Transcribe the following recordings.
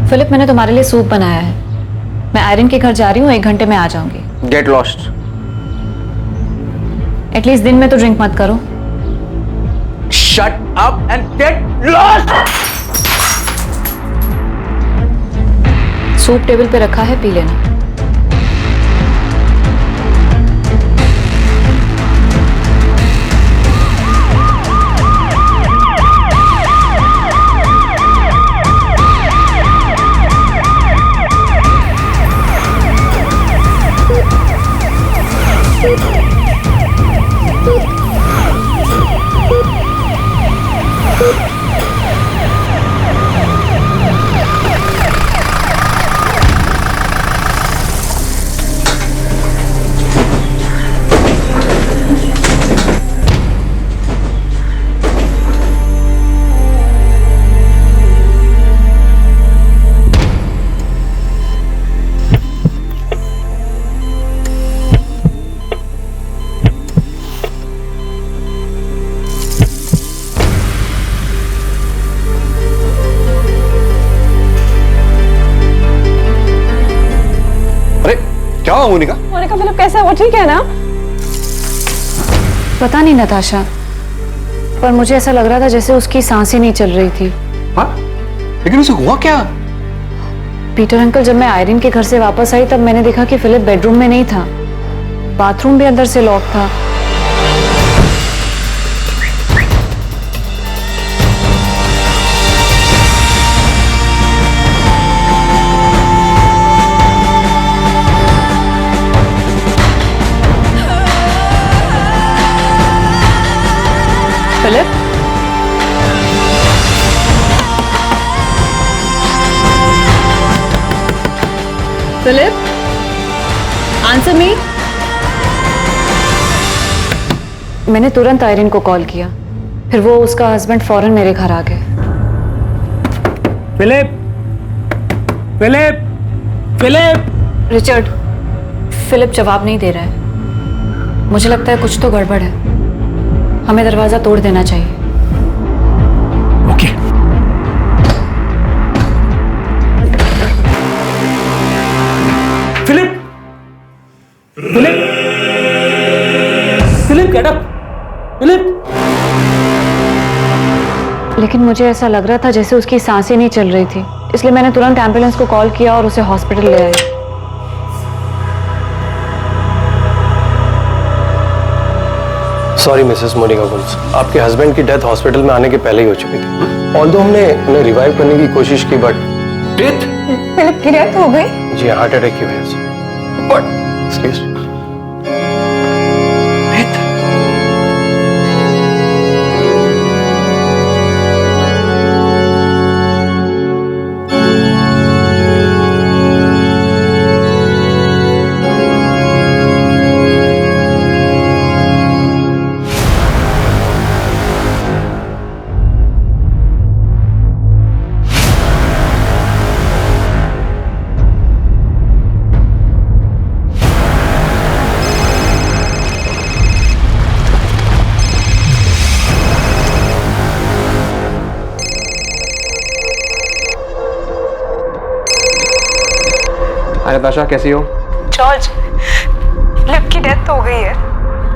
Philip, मैंने तुम्हारे लिए सूप बनाया है। मैं आयरन के घर जा रही हूँ, 1 घंटे में आ जाऊंगी। Get lost. एटलीस्ट दिन में तो ड्रिंक मत करो। Shut up and get lost. Soup table पे रखा है, पी लेना। क्या हुआ मोनिका? मोनिका, फिलिप कैसा है? वो ठीक है ना? पता नहीं नताशा, पर मुझे ऐसा लग रहा था जैसे उसकी सांसें नहीं चल रही थी। हाँ? लेकिन उसे हुआ क्या? पीटर अंकल, जब मैं आयरन के घर से वापस आई तब मैंने देखा कि फिलिप बेडरूम में नहीं था। बाथरूम भी अंदर से लॉक था। Philip, Philip, answer me. मैंने तुरंत आयरन को कॉल किया, फिर वो उसका हस्बैंड फौरन मेरे घर आ गए। Philip, Philip, Philip. Richard, Philip जवाब नहीं दे रहा है। मुझे लगता है कुछ तो गड़बड़ है। हमें दरवाजा तोड़ देना चाहिए। Okay. Philip, Philip, Philip, get up. Philip. लेकिन मुझे ऐसा लग रहा था जैसे उसकी सांसें नहीं चल रही थी, इसलिए मैंने तुरंत एम्बुलेंस को कॉल किया और उसे हॉस्पिटल ले आई। सॉरी मिसेस मोनिका गुल्स, आपके हस्बैंड की डेथ हॉस्पिटल में आने के पहले ही हो चुकी थी। ऑल्दो हमने उन्हें रिवाइव करने की कोशिश की, बट डेथ? फिलिप की डेथ हो गई? जी हार्ट अटैक की वजह से। What? Excuse me. डेथ? हाय नताशा, कैसी हो? जॉर्ज, फिलिप की डेथ हो गई है।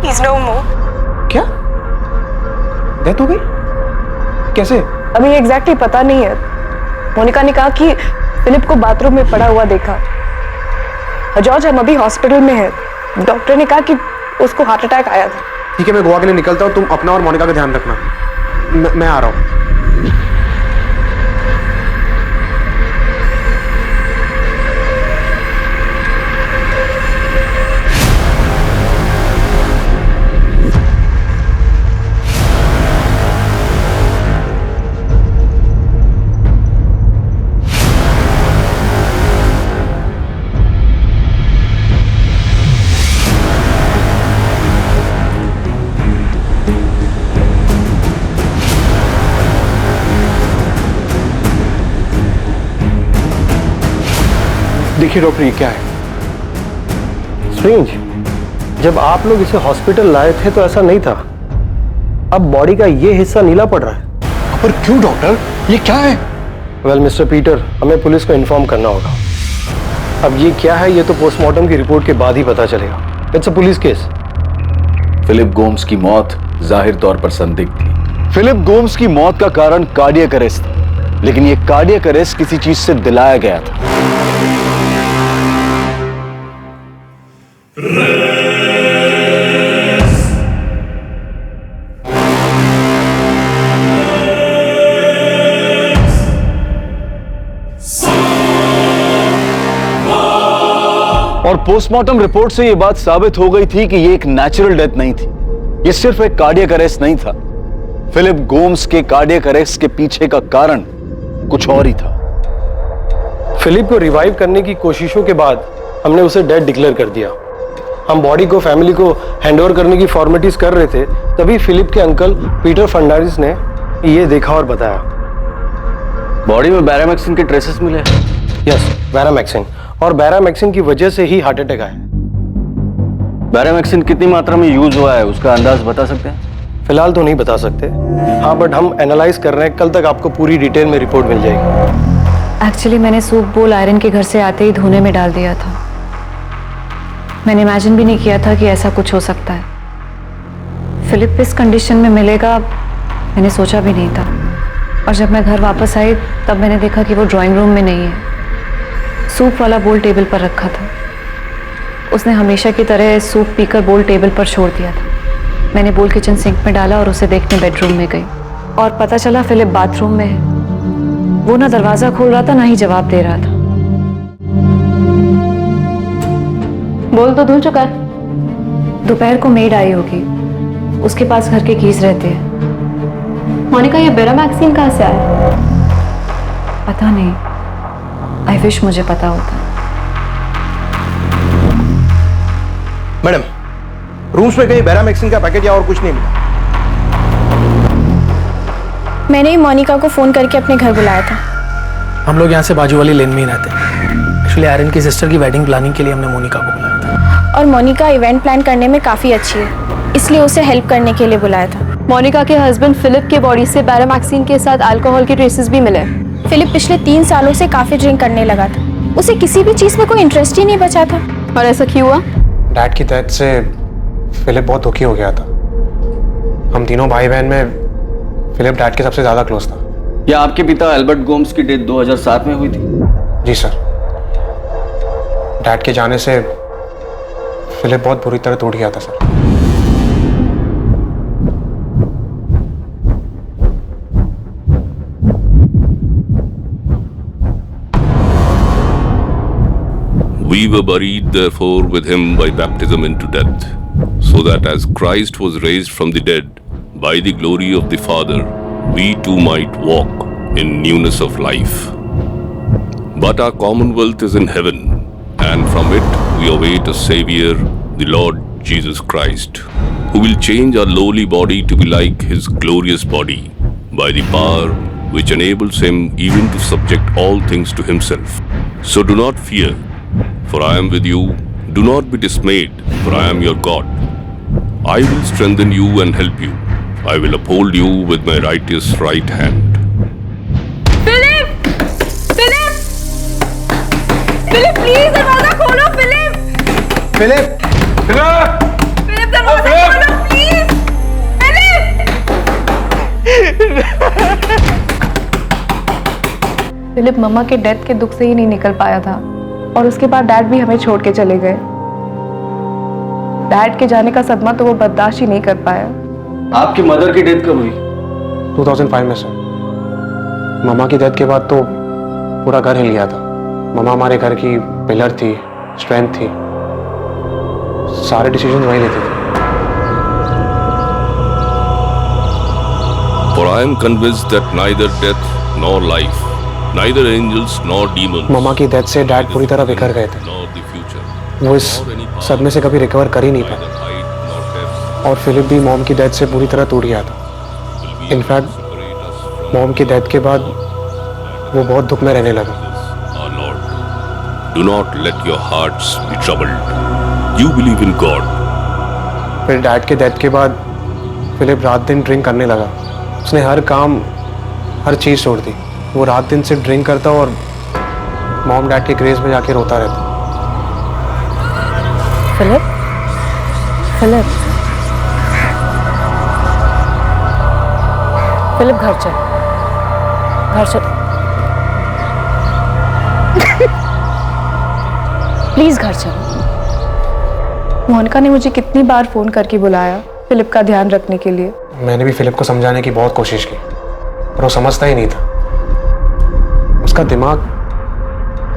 ही इज नो मोर। क्या? डेथ हो गई? कैसे? अभी एग्जैक्टली पता नहीं है। मोनिका ने कहा कि फिलिप को बाथरूम में पड़ा हुआ देखा। जॉर्ज, हम अभी हॉस्पिटल में हैं। डॉक्टर ने कहा कि उसको हार्ट अटैक आया था। ठीक है, मैं गोवा के लिए निकलता हूँ। तुम अपना और मोनिका का ध्यान रखना। मैं आ रहा हूँ। देखिए डॉक्टर, ये क्या है? स्ट्रेंज, जब आप लोग इसे हॉस्पिटल लाए थे तो ऐसा नहीं था। अब बॉडी का ये हिस्सा नीला पड़ रहा है। पर क्यों डॉक्टर? ये क्या है? वेल मिस्टर पीटर, हमें पुलिस को इन्फॉर्म करना होगा। अब ये क्या है ये तो पोस्टमार्टम की रिपोर्ट के बाद ही पता चलेगा। It's a police case. Philip Gomes की मौत जाहिर तौर पर संदिग्ध थी। फिलिप गोम्स की मौत का कारण कार्डियक अरेस्ट था, लेकिन यह कार्डियक अरेस्ट किसी चीज से दिलाया गया था। और पोस्टमार्टम रिपोर्ट से यह बात साबित हो गई थी कि यह एक नेचुरल डेथ नहीं थी, यह सिर्फ एक कार्डियक अरेस्ट नहीं था। फिलिप गोम्स के कार्डियक अरेस्ट के पीछे का कारण कुछ और ही था। फिलिप को रिवाइव करने की कोशिशों के बाद हमने उसे डेड डिक्लेयर कर दिया। हम बॉडी को फैमिली को हैंडओवर करने की फॉर्मेलिटीज कर रहे थे, तभी फिलिप के अंकल पीटर फर्नांडिस ने ये देखा और बताया। बॉडी में बैरामैक्सिन के ट्रेसेस मिले। यस, बैरामैक्सिन, और बैरामैक्सिन की वजह से ही हार्ट अटैक आया। बैरामैक्सिन कितनी मात्रा में यूज हुआ है उसका अंदाज बता सकते हैं? फिलहाल तो नहीं बता सकते, हाँ, बट हम एनालाइज कर रहे हैं। कल तक आपको पूरी डिटेल में रिपोर्ट मिल जाएगी। एक्चुअली मैंने सूप बोल आयरन के घर से आते ही धोने में डाल दिया था। मैंने इमेजिन भी नहीं किया था कि ऐसा कुछ हो सकता है। फिलिप इस कंडीशन में मिलेगा मैंने सोचा भी नहीं था। और जब मैं घर वापस आई तब मैंने देखा कि वो ड्राइंग रूम में नहीं है। सूप वाला बोल टेबल पर रखा था। उसने हमेशा की तरह सूप पीकर बोल टेबल पर छोड़ दिया था। मैंने बोल किचन सिंक में डाला और उसे देखने बेडरूम में गई और पता चला फिलिप बाथरूम में है। वो ना दरवाजा खोल रहा था ना ही जवाब दे रहा था। बोल तो धुल चुका है। दोपहर को मेड आई होगी, उसके पास घर के कीज रहते हैं। मोनिका, ये बैरामैक्सिन कहाँ से आया? पता नहीं, आई विश मुझे पता होता। मैडम, रूम्स में कहीं बैरामैक्सिन का पैकेट या और कुछ नहीं मिला। मैंने ही मोनिका को फोन करके अपने घर बुलाया था। हम लोग यहाँ से बाजू वाली लेन में ही रहते हैं। एक्चुअली आयरन की सिस्टर की वेडिंग प्लानिंग के लिए हमने मोनिका को बुलाया था। और मोनिका इवेंट प्लान करने में काफी अच्छी है, इसलिए उसे हेल्प करने के लिए बुलाया था। मोनिका के हस्बैंड फिलिप के बॉडी से बैरामैक्सिन के साथ अल्कोहल के ट्रेसेस भी मिले। फिलिप पिछले 3 सालों से काफी ड्रिंक करने लगा था। उसे किसी भी चीज में कोई इंटरेस्ट ही नहीं बचा था। और ऐसा क्यों हुआ? डैड की डेथ से फिलिप बहुत दुखी हो गया था। हम तीनों भाई बहन में फिलिप डैड के सबसे ज्यादा क्लोज था। या आपके पिता एल्बर्ट गोम्स की डेथ 2007 में हुई थी? जी सर। डैड के जाने से फिलिप बहुत बुरी तरह टूट गया था sir. We were buried therefore with him by baptism into death, so that as Christ was raised from the dead by the glory of the Father, we too might walk in newness of life. But our commonwealth is in heaven, and from it we await a Saviour, the Lord Jesus Christ, who will change our lowly body to be like his glorious body, by the power which enables him even to subject all things to himself. So do not fear, for I am with you. Do not be dismayed, for I am your God. I will strengthen you and help you. I will uphold you with my righteous right hand. Philip! Philip! Philip, please दरवाजा खोलो। Philip! Philip! Philip, दरवाजा खोलो please. Philip मम्मा के death के दुख से ही नहीं निकल पाया था, और उसके बाद डैड भी हमें छोड़ के चले गए। डैड के जाने का सदमा तो वो बर्दाश्त ही नहीं कर पाया। आपकी मदर की डेथ कब हुई? 2005 में सर। मम्मा की डेथ के बाद तो पूरा घर हिल गया था। मम्मा हमारे घर की पिलर थी, स्ट्रेंथ थी। सारे डिसीजन वही लेते थे। For I am convinced that neither death nor life, neither angels nor demons, मम्मा की डेथ से डैड पूरी तरह बिखर गए थे। nor the future, वो इस सदमे से कभी रिकवर कर ही नहीं पाए। neither height nor depth, और फिलिप भी मॉम की डेथ से पूरी तरह टूट गया था। इनफैक्ट मॉम की डेथ के बाद वो बहुत दुख में रहने लगा। our Lord. Do not let your hearts be troubled. You believe in God. फिर डैड के डेथ के बाद फिलिप रात दिन ड्रिंक करने लगा। उसने हर काम, हर चीज़ छोड़ दी। वो रात दिन से ड्रिंक करता और मॉम डैड के क्रेज में जाके रोता रहता। फिलिप, फिलिप, फिलिप घर चल, घर चल, प्लीज घर चल। मोनिका ने मुझे कितनी बार फोन करके बुलाया फिलिप का ध्यान रखने के लिए। मैंने भी फिलिप को समझाने की बहुत कोशिश की, पर वो समझता ही नहीं था। उसका दिमाग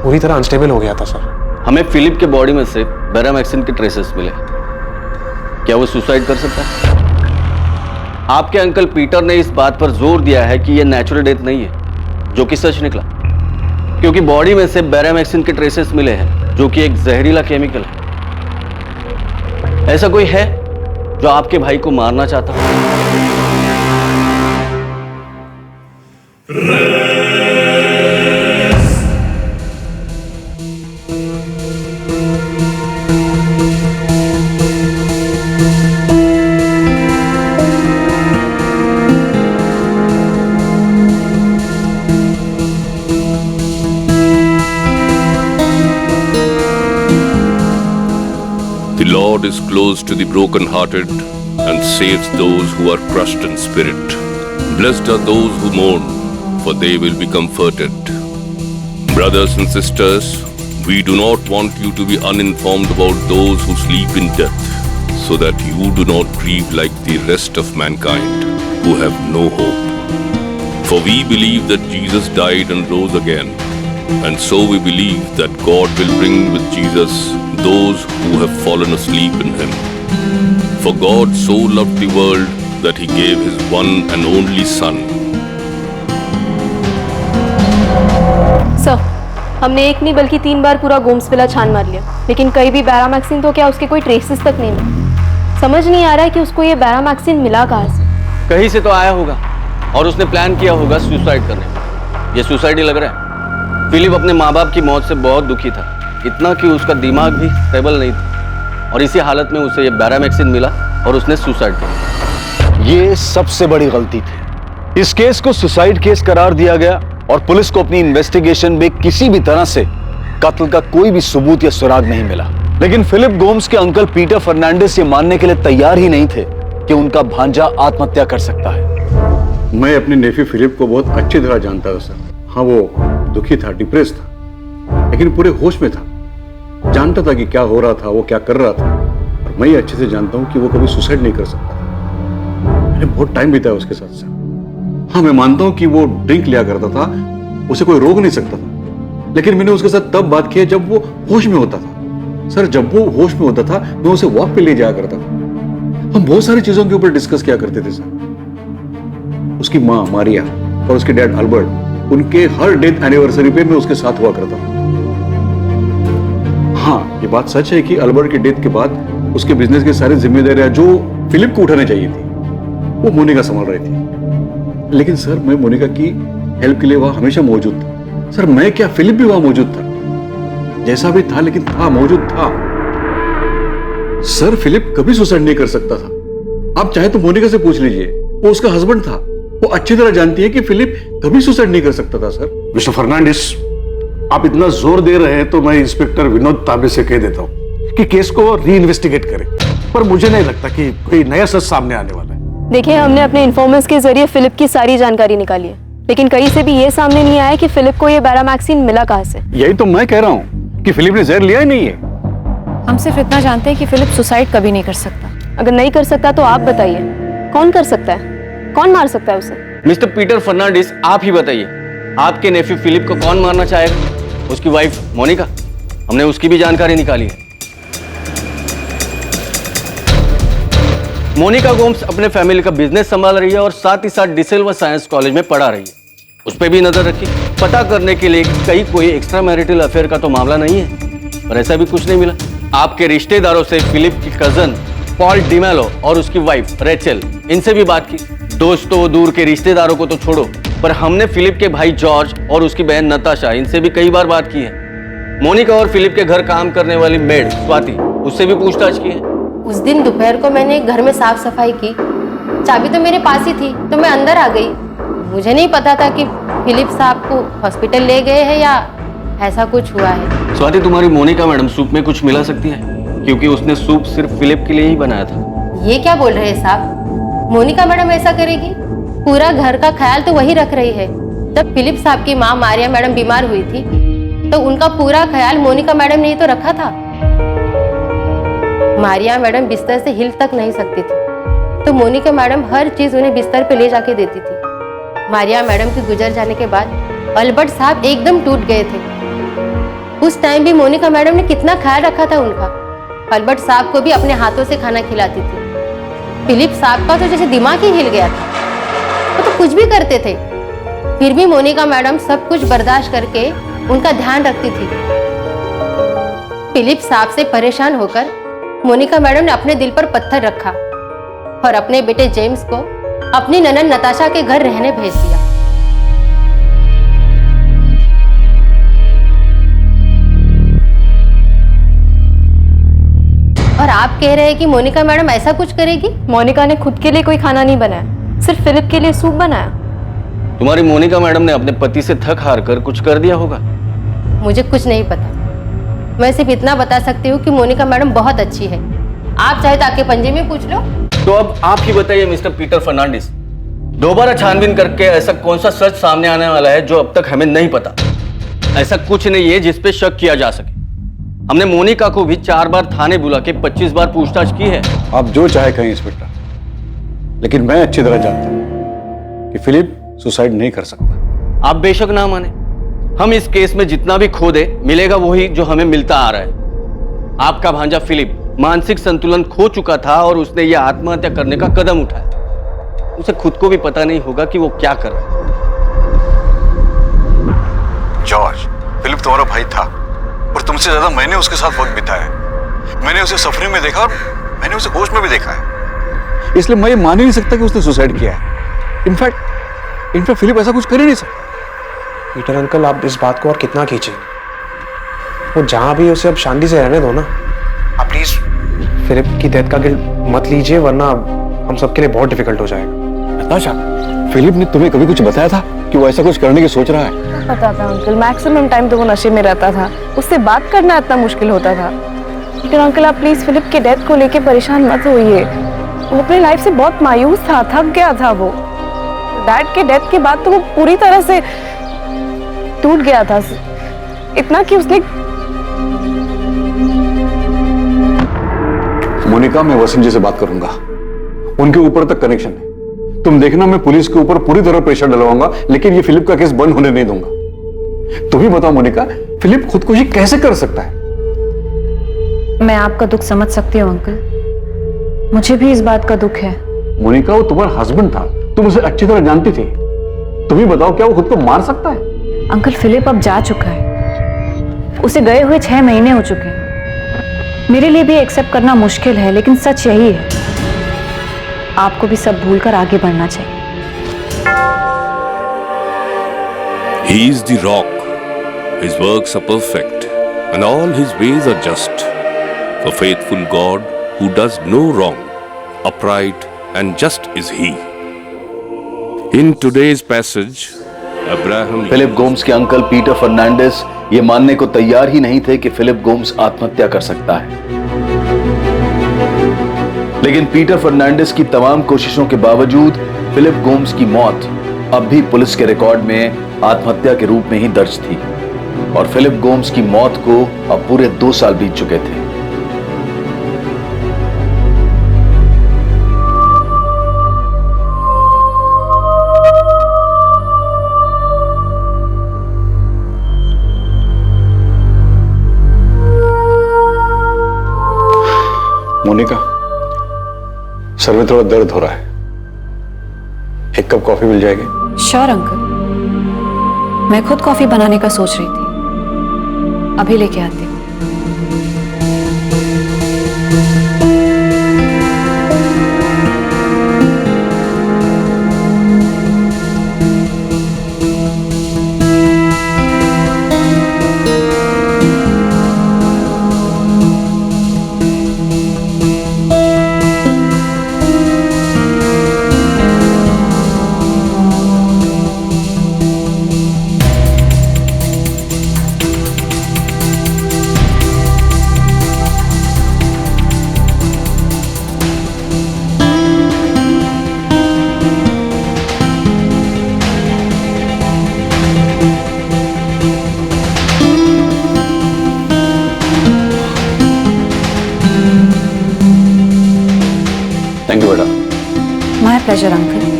पूरी तरह अनस्टेबल हो गया था सर। हमें फिलिप के बॉडी में से बैरामैक्सिन के ट्रेसेस मिले। क्या वो सुसाइड कर सकता है? आपके अंकल पीटर ने इस बात पर जोर दिया है कि यह नेचुरल डेथ नहीं है, जो कि सच निकला, क्योंकि बॉडी में से बैरामैक्सिन के ट्रेसेस मिले हैं, जो कि एक जहरीला केमिकल है। ऐसा कोई है जो आपके भाई को मारना चाहता हो? The Lord is close to the broken-hearted and saves those who are crushed in spirit. Blessed are those who mourn, for they will be comforted. Brothers and sisters, we do not want you to be uninformed about those who sleep in death, so that you do not grieve like the rest of mankind, who have no hope. For we believe that Jesus died and rose again, and so we believe that God will bring with Jesus those who have fallen asleep in him. For God so loved the world that he gave his one and only Son. Sir, हमने एक नहीं बल्कि 3 बार पूरा Gomes villa छान मार लिया, लेकिन कहीं भी बैरामैक्सिन तो क्या उसके कोई ट्रेसेस तक नहीं मिले। समझ नहीं आ रहा है कि उसको ये बैरामैक्सिन मिला कहाँ से। कहीं से तो आया होगा और उसने प्लान किया होगा सुसाइड करने का। ये सुसाइड ही लग रहा है। फिलिप अपने माँ बाप की मौत से बहुत दुखी था, इतना कि उसका दिमाग भी स्टेबल नहीं था, और इसी हालत में उसे ये बैरामैक्सिन मिला और उसने सुसाइड कर लिया। ये सबसे बड़ी गलती थी। इस केस को सुसाइड केस करार दिया गया और पुलिस को अपनी इन्वेस्टिगेशन में किसी भी तरह से कत्ल का कोई भी सबूत या सुराग नहीं मिला। लेकिन फिलिप गोम्स के अंकल पीटर फर्नांडिस ये मानने के लिए तैयार ही नहीं थे कि उनका भांजा आत्महत्या कर सकता है। मैं अपने नेफ्यू फिलिप को बहुत अच्छी तरह जानता था सर। हाँ, वो दुखी था, डिप्रेस था, लेकिन पूरे होश में था। जानता था कि क्या हो रहा था, वो क्या कर रहा था, और मैं ये अच्छे से जानता हूँ कि वो कभी सुसाइड नहीं कर सकता। मैंने बहुत टाइम बिताया उसके साथ सर। हाँ, मैं मानता हूँ कि वो ड्रिंक लिया करता था, उसे कोई रोक नहीं सकता था, लेकिन मैंने उसके साथ तब बात की जब वो होश में होता था। सर, जब वो होश में होता था मैं उसे वॉक पे ले जाया करता था। हम बहुत सारी चीजों के ऊपर डिस्कस किया करते थे सर। उसकी माँ मारिया और उसके डैड अल्बर्ट, उनके हर डेथ एनिवर्सरी पे मैं उसके साथ हुआ करता था। हाँ, ये बात सच है कि अल्बर्ट की डेथ के बाद उसके बिजनेस की सारी जिम्मेदारियां जो फिलिप को उठानी चाहिए थी वो मोनिका संभाल रही थी। लेकिन सर, मैं मोनिका की हेल्प के लिए वहां हमेशा मौजूद था। सर, मैं क्या, फिलिप भी वहां मौजूद था, जैसा भी था, लेकिन था, मौजूद था। सर, फिलिप कभी सुसाइड नहीं कर सकता था। आप चाहे तो मोनिका से पूछ लीजिए, वो उसका हस्बैंड था। वो अच्छी तरह जानती है कि फिलिप कभी सुसाइड नहीं कर सकता था सर। मिस्टर फर्नांडिस, आप इतना जोर दे रहे हैं तो मैं इंस्पेक्टर विनोद ताबे से कह देता हूँ कि केस को री इन्वेस्टिगेट करें, पर मुझे नहीं लगता कि कोई नया सच सामने आने वाला है। देखिए, हमने अपने इन्फॉर्मर्स के जरिए फिलिप की सारी जानकारी निकाली है, लेकिन कहीं से भी ये सामने नहीं आया कि फिलिप को ये बैरामैक्सिन मिला कहाँ से। यही तो मैं कह रहा हूँ कि फिलिप ने जहर लिया ही नहीं है। हम सिर्फ इतना जानते हैं कि फिलिप सुसाइड कभी नहीं कर सकता। अगर नहीं कर सकता तो आप बताइए, कौन कर सकता है, कौन मार सकता है उसे? मिस्टर पीटर फर्नांडिस, आप ही बताइए, आपके नेफ्यू फिलिप को कौन मारना चाहेगा? उसकी वाइफ मोनिका? हमने उसकी भी जानकारी निकाली है। मोनिका गोम्स अपने फैमिली का बिजनेस संभाल रही है और साथ ही साथ डिसिल्वा साइंस कॉलेज में पढ़ा रही है। उस पर भी नजर रखी, पता करने के लिए कहीं कोई एक्स्ट्रा मैरिटल अफेयर का तो मामला नहीं है, पर ऐसा भी कुछ नहीं मिला। आपके रिश्तेदारों से फिलिप की कजन पॉल डिमेलो और उसकी वाइफ रेचल, इनसे भी बात की। दोस्तों, दूर के रिश्तेदारों को तो छोड़ो, पर हमने फिलिप के भाई जॉर्ज और उसकी बहन नताशा, इनसे भी कई बार बात की है। मोनिका और फिलिप के घर काम करने वाली मेड स्वाति, उससे भी पूछताछ की है। उस दिन दोपहर को मैंने घर में साफ सफाई की, चाबी तो मेरे पास ही थी, तो मैं अंदर आ गई। मुझे नहीं पता था कि फिलिप साहब को हॉस्पिटल ले गए हैं या ऐसा कुछ हुआ है? स्वाति, तुम्हारी मोनिका मैडम सूप में कुछ मिला सकती है, क्योंकि उसने सूप सिर्फ फिलिप के लिए ही बनाया था। ये क्या बोल रहे हैं साहब? मोनिका मैडम ऐसा करेगी? पूरा घर का ख्याल तो वही रख रही है। जब फिलिप साहब की माँ मारिया मैडम बीमार हुई थी तो उनका पूरा ख्याल मोनिका मैडम ने ही तो रखा था। मारिया मैडम बिस्तर से हिल तक नहीं सकती थी तो मोनिका मैडम हर चीज उन्हें बिस्तर पे ले जाके देती थी। मारिया मैडम के गुजर जाने के बाद अल्बर्ट साहब एकदम टूट गए थे। उस टाइम भी मोनिका मैडम ने कितना ख्याल रखा था उनका। अल्बर्ट साहब को भी अपने हाथों से खाना खिलाती थी। फिलिप साहब का तो जैसे दिमाग ही हिल गया था, वो तो कुछ भी करते थे, फिर भी मोनिका मैडम सब कुछ बर्दाश्त करके उनका ध्यान रखती थी। फिलिप साहब से परेशान होकर मोनिका मैडम ने अपने दिल पर पत्थर रखा और अपने बेटे जेम्स को अपनी ननद नताशा के घर रहने भेज दिया। और आप कह रहे हैं कि मोनिका मैडम ऐसा कुछ करेगी? मोनिका ने खुद के लिए कोई खाना नहीं बनाया, सिर्फ फिलिप के लिए सूप बनाया। तुम्हारी मोनिका मैडम ने अपने पति से थक हार कर कुछ कर दिया होगा। मुझे कुछ नहीं पता, मैं सिर्फ इतना बता सकती हूँ कि मोनिका मैडम बहुत अच्छी है। आप चाहे तो आके पंजे में पूछ लो। तो अब आप ही बताइए मिस्टर पीटर फर्नांडिस, दोबारा छानबीन करके ऐसा कौन सा सच सामने आने वाला है जो अब तक हमें नहीं पता? ऐसा कुछ नहीं है जिस पे शक किया जा सके। हमने मोनिका को भी 4 बार थाने बुला के 25 बार पूछताछ की है। आप जो चाहे कहें इंस्पेक्टर, लेकिन मैं अच्छी तरह जानता हूं कि फिलिप सुसाइड नहीं कर सकता। आप बेशक ना माने, हम इस केस में जितना भी खो दे मिलेगा वही जो हमें मिलता आ रहा है। आपका भांजा फिलिप मानसिक संतुलन खो चुका था और उसने यह आत्महत्या करने का कदम उठाया। उसे खुद को भी पता नहीं होगा कि वो क्या कर रहा है। जॉर्ज, फिलिप तुम्हारा भाई था और तुमसे ज्यादा मैंने उसके साथ वक्त बिताया। मैंने उसे सफरिंग में देखा और मैंने उसे होश में भी देखा है, इसलिए मैं ये मान ही नहीं सकता कि उसने सुसाइड किया है। इनफैक्ट फिलिप ऐसा कुछ कर ही नहीं सकता। पीटर अंकल, आप इस बात को और कितना खींचे? वो जहां भी उसे अब शांति से रहने दो ना। आप प्लीज फिलिप की डेथ का गिल्ट मत लीजिए, वरना हम सबके लिए बहुत डिफिकल्ट हो जाएगा। नताशा, फिलिप ने तुम्हें कभी कुछ बताया था कि वो ऐसा कुछ करने की सोच रहा है? पता था अंकल, मैक्सिमम टाइम तो वो नशे में रहता था, उससे बात करना इतना मुश्किल होता था। लेकिन अंकल आप प्लीज फिलिप के डेथ को लेके परेशान मत होइए। वो अपनी लाइफ से बहुत मायूस था, थक गया था। वो डैड के डेथ के बाद तो वो पूरी तरह से टूट गया था, इतना कि उसने। मोनिका, मैं वसीम जी से बात करूंगा, उनके ऊपर तक कनेक्शन है। तुम देखना, मैं पुलिस के ऊपर पूरी तरह प्रेशर डलवाऊंगा, लेकिन ये फिलिप का केस बंद होने नहीं दूंगा। तुम ही बताओ मोनिका, फिलिप खुदकुशी कैसे कर सकता है? मैं आपका दुख समझ सकती हूँ अंकल, मुझे भी इस बात का दुख है। मोनिका, वो तुम्हारा हस्बैंड था, तुम उसे अच्छी तरह जानती थी। तुम ही बताओ, क्या वो खुद को मार सकता है? अंकल, फिलिप अब जा चुका है, उसे गए हुए 6 महीने हो चुके हैं। मेरे लिए भी एक्सेप्ट करना मुश्किल है, लेकिन सच यही है। आपको भी सब भूलकर आगे बढ़ना चाहिए। He is the rock. His works are perfect, and all his ways are just. A faithful God who does no wrong, upright and just is he. In today's passage, Abraham Philip Gomes के uncle Peter Fernandes ये मानने को तैयार ही नहीं थे कि Philip Gomes आत्महत्या कर सकता है। लेकिन पीटर फर्नांडिस की तमाम कोशिशों के बावजूद फिलिप गोम्स की मौत अब भी पुलिस के रिकॉर्ड में आत्महत्या के रूप में ही दर्ज थी और फिलिप गोम्स की मौत को अब पूरे 2 साल बीत चुके थे। मोनिका, सर में थोड़ा दर्द हो रहा है, 1 कप कॉफी मिल जाएगी? श्योर अंकल, मैं खुद कॉफी बनाने का सोच रही थी, अभी लेके आती हूँ। थैंक यू बेटा। My pleasure uncle.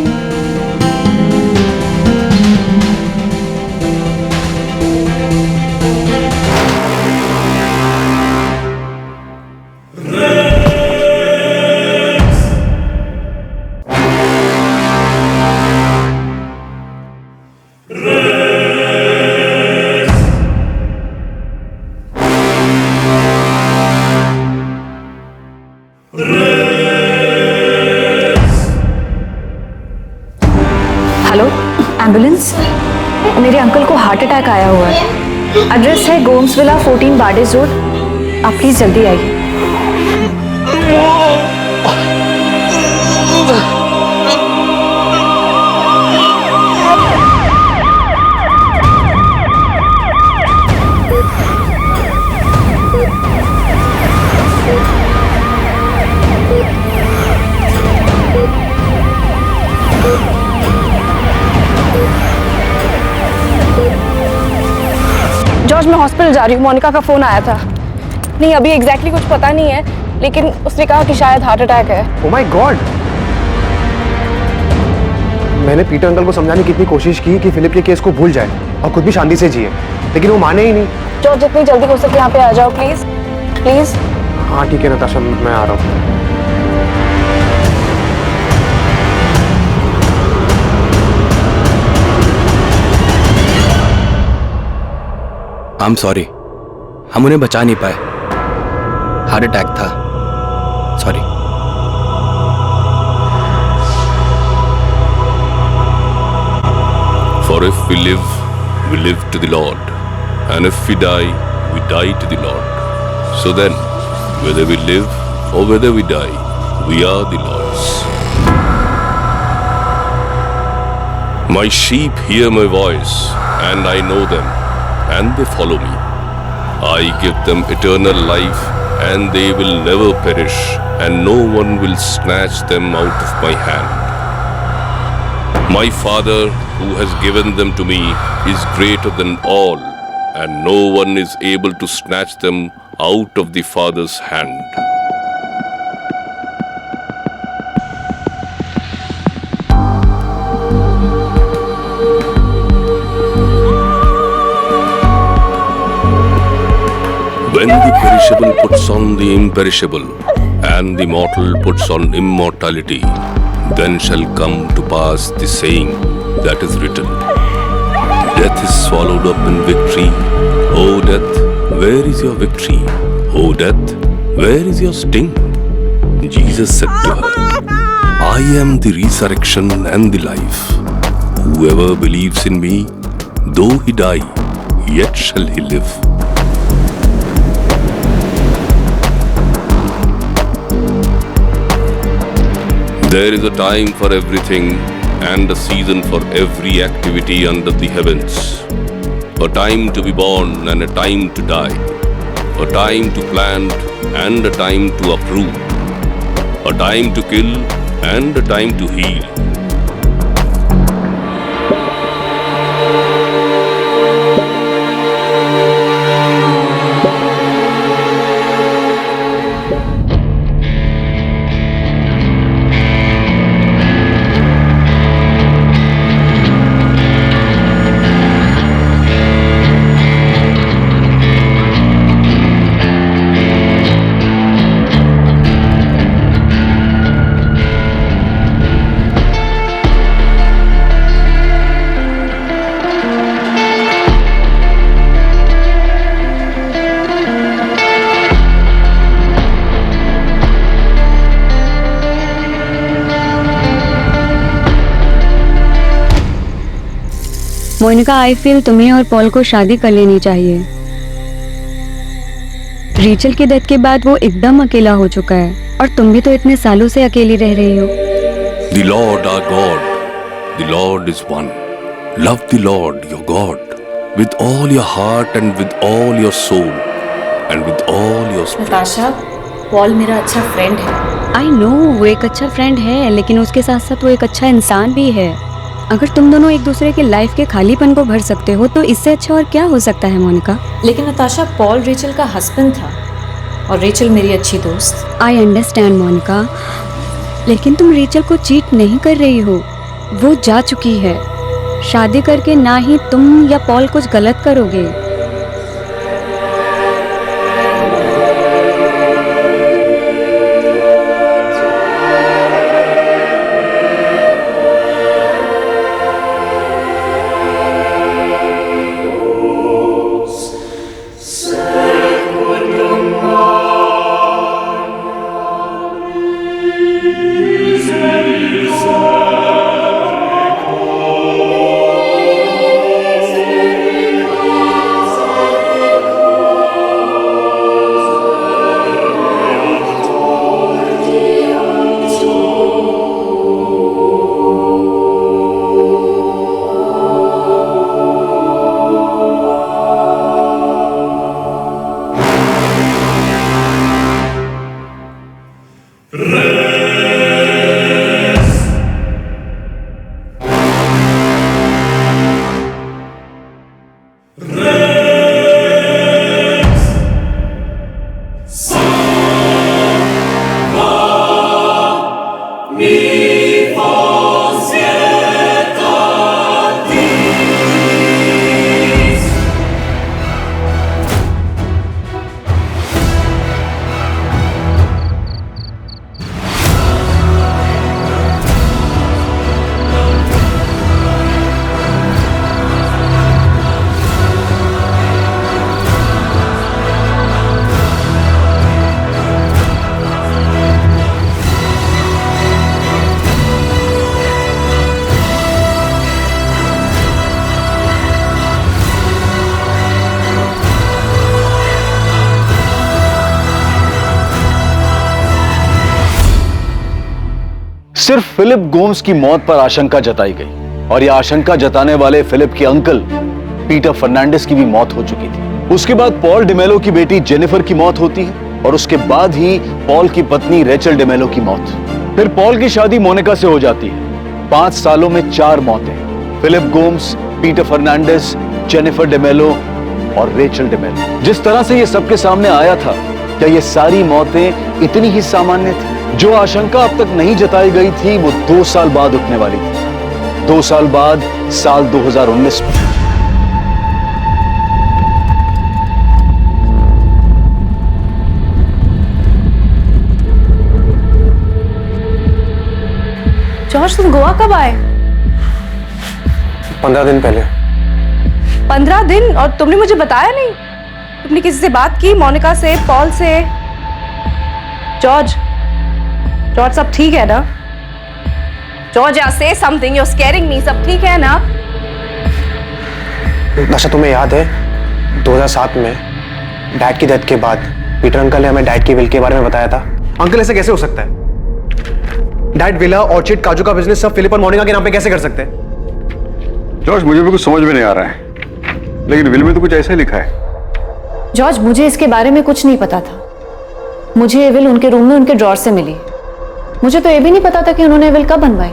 Hello, ambulance. मेरे अंकल को हार्ट अटैक आया हुआ है। एड्रेस है गोम्स विला 14 बार्डेज रोड। आप प्लीज जल्दी आइए। जॉर्ज, मैं हॉस्पिटल जा रही हूँ। मोनिका का फोन आया था। नहीं, अभी एग्जैक्टली कुछ पता नहीं है, लेकिन उसने कहा कि शायद हार्ट अटैक है। Oh my God. मैंने पीटर अंकल को समझाने की इतनी कोशिश की कि फिलिप के केस को भूल जाए और खुद भी शांति से जिए, लेकिन वो माने ही नहीं। जॉर्ज, जितनी जल्दी हो सके यहाँ पे आ जाओ प्लीज प्लीज। हाँ ठीक है नताशा, मैं आ रहा हूँ। आई एम सॉरी, हम उन्हें बचा नहीं पाए। हार्ट अटैक था, sorry. For if we live to the Lord, and if we die to the Lord. So then, whether we live or whether we die, we are the Lord's. My sheep hear my voice, and I know them, and they follow me. I give them eternal life, and they will never perish, and no one will snatch them out of my hand. My Father, who has given them to me, is greater than all, and no one is able to snatch them out of the Father's hand. When the perishable puts on the imperishable, and the mortal puts on immortality, then shall come to pass the saying that is written, Death is swallowed up in victory. O death, where is your victory? O death, where is your sting? Jesus said to her, I am the resurrection and the life. Whoever believes in me, though he die, yet shall he live. There is a time for everything and a season for every activity under the heavens. A time to be born and a time to die. A time to plant and a time to uproot. A time to kill and a time to heal. Monica, I feel तुम्हें और Paul को शादी कर लेनी चाहिए। रीचल की death के बाद वो एकदम अकेला हो चुका है और तुम भी तो इतने सालों से अकेली रह रही हो। The Lord our God, the Lord is one. Love the Lord your God with all your heart and with all your soul and with all your spirit. Natasha, Paul मेरा अच्छा फ्रेंड है। आई नो वो एक अच्छा friend है, लेकिन उसके साथ साथ वो एक अच्छा इंसान भी है। अगर तुम दोनों एक दूसरे के लाइफ के खालीपन को भर सकते हो तो इससे अच्छा और क्या हो सकता है मोनिका। लेकिन नताशा, पॉल रेचल का हस्बैंड था और रेचल मेरी अच्छी दोस्त। आई अंडरस्टैंड मोनिका, लेकिन तुम रेचल को चीट नहीं कर रही हो, वो जा चुकी है। शादी करके ना ही तुम या पॉल कुछ गलत करोगे। सिर्फ फिलिप गोम्स की मौत पर आशंका जताई गई और यह आशंका जताने वाले फिलिप के अंकल पीटर फर्नांडिस की भी मौत हो चुकी थी। उसके बाद पॉल डिमेलो की बेटी जेनिफर की मौत होती है और उसके बाद ही पॉल की पत्नी रेचल डिमेलो की मौत। फिर पॉल की शादी मोनिका से हो जाती है। 5 सालों में 4 मौतें। Philip Gomes, Peter Fernandes, Jennifer D'Mello और रेचल डिमेलो। जिस तरह से यह सबके सामने आया था, क्या ये सारी मौतें इतनी ही सामान्य थी? जो आशंका अब तक नहीं जताई गई थी वो 2 साल बाद उठने वाली थी। 2 साल बाद साल 2019 में। जॉर्ज, तुम गोवा कब आए? 15 दिन पहले। 15 दिन? और तुमने मुझे बताया नहीं? तुमने किसी से बात की? मोनिका से, पॉल से? जॉर्ज, सब ठीक है ना? जॉर्ज, से समथिंग, you're scaring me। सब ठीक है ना? नशा, तुम्हें याद है 2007 में डैड की डेथ के बाद पीटर अंकल ने हमें डैड की विल के बारे में बताया था। अंकल, ऐसे कैसे हो सकता है? डैड विला, ऑर्चिड, काजू का बिजनेस सब फिलिप और मोनिका के नाम पे कैसे कर सकते हैं? जॉर्ज, मुझे भी कुछ समझ में नहीं आ रहा है, लेकिन विल में तो कुछ ऐसा ही लिखा है। जॉर्ज, मुझे इसके बारे में कुछ नहीं पता था। मुझे ये विल उनके रूम में उनके ड्रॉर से मिली। मुझे तो ये भी नहीं पता था कि उन्होंने विल कब बनवाई।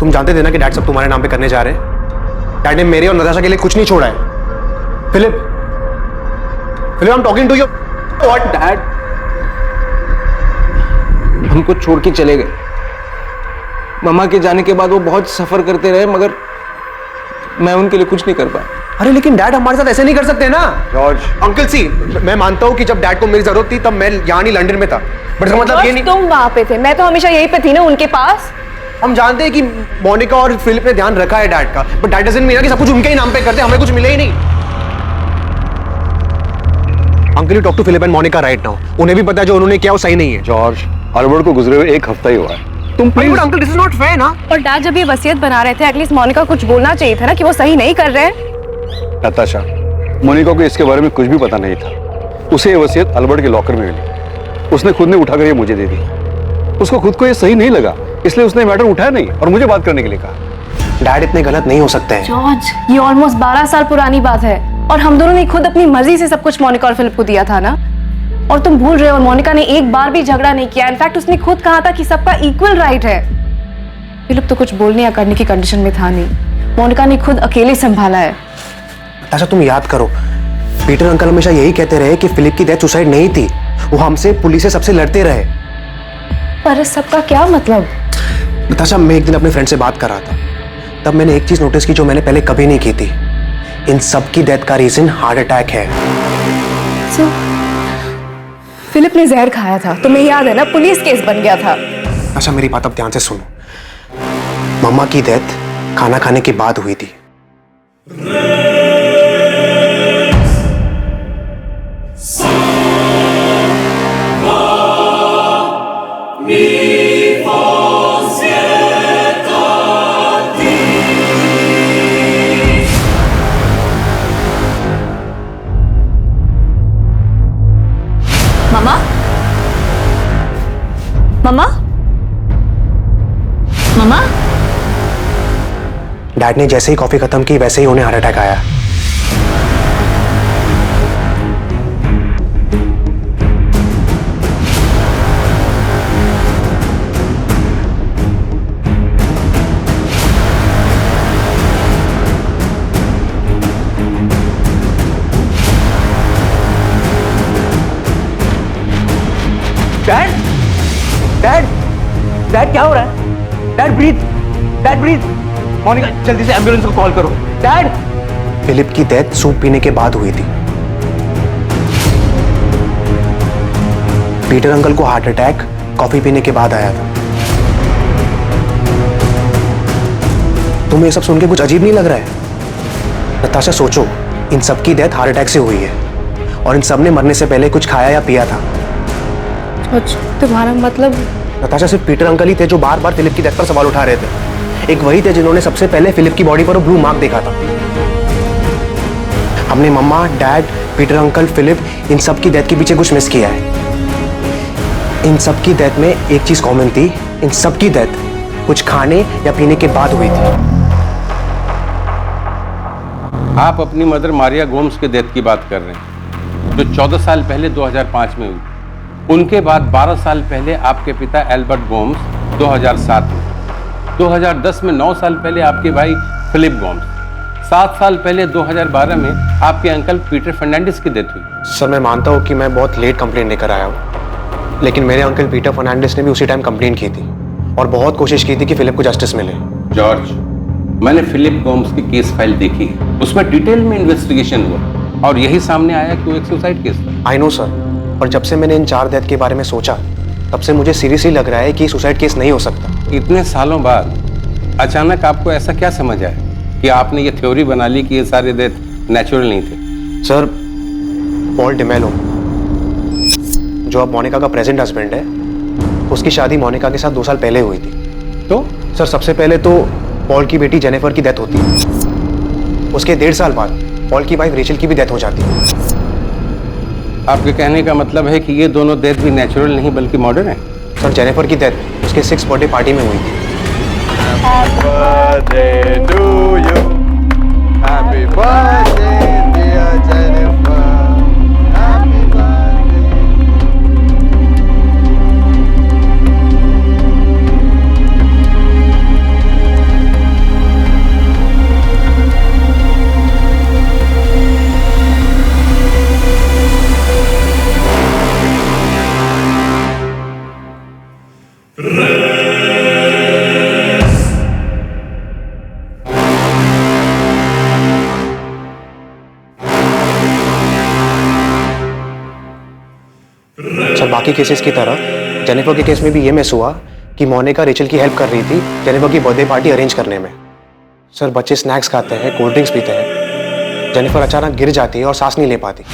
तुम जानते थे ना कि डैड सब तुम्हारे नाम पे करने जा रहे हैं। डैड ने मेरे और नताशा के लिए कुछ नहीं छोड़ा है। Philip, I am talking to you. What dad? हमको छोड़ के चले गए। मम्मा के जाने के बाद वो बहुत सफर करते रहे, मगर मैं उनके लिए कुछ नहीं कर पाया। अरे लेकिन डैड हमारे साथ ऐसे नहीं कर सकते ना। जॉर्ज, अंकल सी, मैं मानता हूँ कि जब डैड को मेरी जरूरत थी तब मैं यहाँ नहीं लंदन में था, बट इसका मतलब ये नहीं। तुम वहां पे थे, मैं तो हमेशा यहीं पे थी ना, उनके पास। हम जानते हैं कि मोनिका और फिलिप ने ध्यान रखा है डैड का, बट डैड डजंट मीन कि सब कुछ उनके ही नाम पे करते, हमें कुछ मिले ही नहीं। Uncle, you talk to Philip and Monica right now. उन्हें भी पता है जो उन्होंने किया वो सही नहीं है। जॉर्ज, अल्बर्ट को गुजरे हुए 1 हफ्ता ही हुआ है। तुम please. Uncle, this is not fair ना। और डैड जब ये वसीयत बना रहे थे, एटलीस्ट मोनिका को कुछ बोलना चाहिए था ना कि वो सही नहीं कर रहे हैं। नताशा, मोनिका को इसके बारे में कुछ भी पता नहीं था। उसे ये वसीयत अल्बर्ट के लॉकर में मिली। उसने खुद ने उठाकर ये मुझे दे दी। उसको खुद को ये सही नहीं लगा, इसलिए उसने मैटर उठाया नहीं और मुझे बात करने के लिए कहा। डैड इतने गलत नहीं हो सकते हैं। जॉर्ज, ये ऑलमोस्ट 12 साल पुरानी बात है और हम दोनों ने खुद अपनी मर्जी से सब कुछ मोनिका और फिलिप को दिया था ना। और तुम भूल रहे हो, मोनिका ने एक बार भी झगड़ा नहीं किया। इनफैक्ट उसने खुद कहा था कि सबका इक्वल राइट है। फिलिप तो कुछ बोलने या करने की कंडीशन में था नहीं। मोनिका ने खुद अकेले संभाला है। अच्छा, तुम याद करो, पीटर अंकल हमेशा यही कहते रहे कि फिलिप की डेथ सुसाइड नहीं थी। वो हमसे, पुलिस से, सबसे लड़ते रहे। पर इस सबका क्या मतलब? नताशा, मैं एक दिन अपने फ्रेंड से बात कर रहा था, तब मैंने एक चीज नोटिस की जो मैंने पहले कभी नहीं की थी। इन सब की डेथ का रीजन हार्ट अटैक है। So, फिलिप ने जहर खाया था, तुम्हें याद है ना, पुलिस केस बन गया था। अच्छा, मेरी बात अब ध्यान से सुनो। मम्मा की डेथ खाना खाने के बाद हुई थी। मम्मा, मम्मा, मम्मा। डैड ने जैसे ही कॉफी खत्म की वैसे ही उन्हें हार्ट अटैक आया। डैड, डैड, डैड क्या हो रहा है? Dad breathe, dad breathe. Monica, जल्दी से एम्बुलेंस को कॉल करो। डैड। फिलिप की डेथ सूप पीने के बाद हुई थी। पीटर अंकल को हार्ट अटैक कॉफी पीने के बाद आया था। तुम्हें ये सब सुन के कुछ अजीब नहीं लग रहा है? नताशा, सोचो, इन सब की डेथ हार्ट अटैक से हुई है और इन सब ने मरने से पहले कुछ खाया या पिया था। तुम्हारा मतलब? नताशा, सिर्फ पीटर अंकल ही थे जो बार बार फिलिप की डेथ पर सवाल उठा रहे थे। एक वही थे जिन्होंने सबसे पहले फिलिप की बॉडी पर वो ब्लू मार्क देखा था। हमने मम्मा, डैड, पीटर अंकल, फिलिप, इन सब की डेथ के पीछे कुछ मिस किया है। इन सब की डेथ में एक चीज कॉमन थी, इन सब की डेथ कुछ खाने या पीने के बाद हुई थी। आप अपनी मदर मारिया गोम्स के डेथ की बात कर रहे हैं, जो 14 साल पहले 2005 में हुई। उनके बाद 12 साल पहले आपके पिता एल्बर्ट गोम्स 2007 में, 2010 में 9 साल पहले आपके भाई फिलिप गोम्स, 7 साल पहले 2012 में आपके अंकल पीटर फर्नांडिस की डेथ हुई। सर, मैं मानता हूँ कि मैं बहुत लेट कंप्लेंट लेकर आया हूँ, लेकिन मेरे अंकल पीटर फर्नांडिस ने भी उसी टाइम कंप्लेंट की थी और बहुत कोशिश की थी कि फिलिप को जस्टिस मिले। जॉर्ज, मैंने फिलिप गोम्स की केस फाइल देखी है, उसमें डिटेल में इन्वेस्टिगेशन हुआ और यही सामने आया कि वो एक सुसाइड केस था। आई नो सर, पर जब से मैंने इन 4 डेथ के बारे में सोचा तब से मुझे सीरियसली लग रहा है कि सुसाइड केस नहीं हो सकता। इतने सालों बाद अचानक आपको ऐसा क्या समझ आया कि आपने ये थ्योरी बना ली कि ये सारे डेथ नेचुरल नहीं थे? सर, पॉल डिमेलो, जो अब मोनिका का प्रेजेंट हस्बैंड है, उसकी शादी मोनिका के साथ 2 साल पहले हुई थी। तो सर, सबसे पहले तो पॉल की बेटी जेनिफर की डेथ होती है। उसके 1.5 साल बाद पॉल की वाइफ रेचल की भी डेथ हो जाती है। आपके कहने का मतलब है कि ये दोनों डेथ भी नेचुरल नहीं बल्कि मॉडर्न है? सर, जेनिफर की डेथ उसके 6th बर्थडे पार्टी में हुई थी। Happy birthday to you. Happy birthday, dear Jennifer. Happy birthday. Sir, बाकी केसेस की तरह जेनिफर के केस में भी ये मिस हुआ कि मोनिका रेचल की हेल्प कर रही थी जेनिफर की बर्थडे पार्टी अरेंज करने में। सर, बच्चे स्नैक्स खाते हैं, कोल्ड ड्रिंक्स पीते हैं, जेनिफर अचानक गिर जाती है और सांस नहीं ले पाती।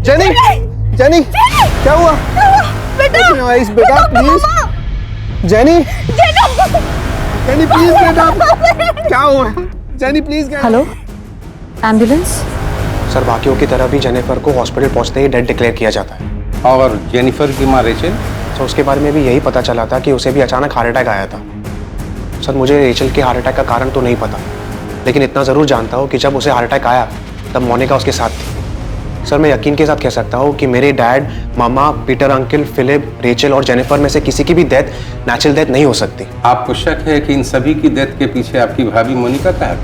जेनी, जेनी, क्या हुआ? बेटा, बेटा प्लीज। जेनी, जेनी प्लीज बेटा, क्या हुआ? Jenny please. Hello, ambulance. Sir, बाकियों की तरह भी जेनिफर को हॉस्पिटल पहुंचते ही डेड डिक्लेयर किया जाता है। और जेनिफर की माँ रेचल? सर, उसके बारे में भी यही पता चला था कि उसे भी अचानक हार्ट अटैक आया था। सर, मुझे रेचल के हार्ट अटैक का कारण तो नहीं पता, लेकिन इतना ज़रूर जानता हूँ कि जब उसे हार्ट अटैक आया तब मोनिका उसके साथ थी। सर, मैं यकीन के साथ कह सकता हूँ कि मेरे डैड, मामा, पीटर अंकल, फिलिप, रेचल और जेनिफर में से किसी की भी डेथ नेचुरल डेथ नहीं हो सकती। आपको शक है कि इन सभी की डेथ के पीछे आपकी भाभी मोनिका का है?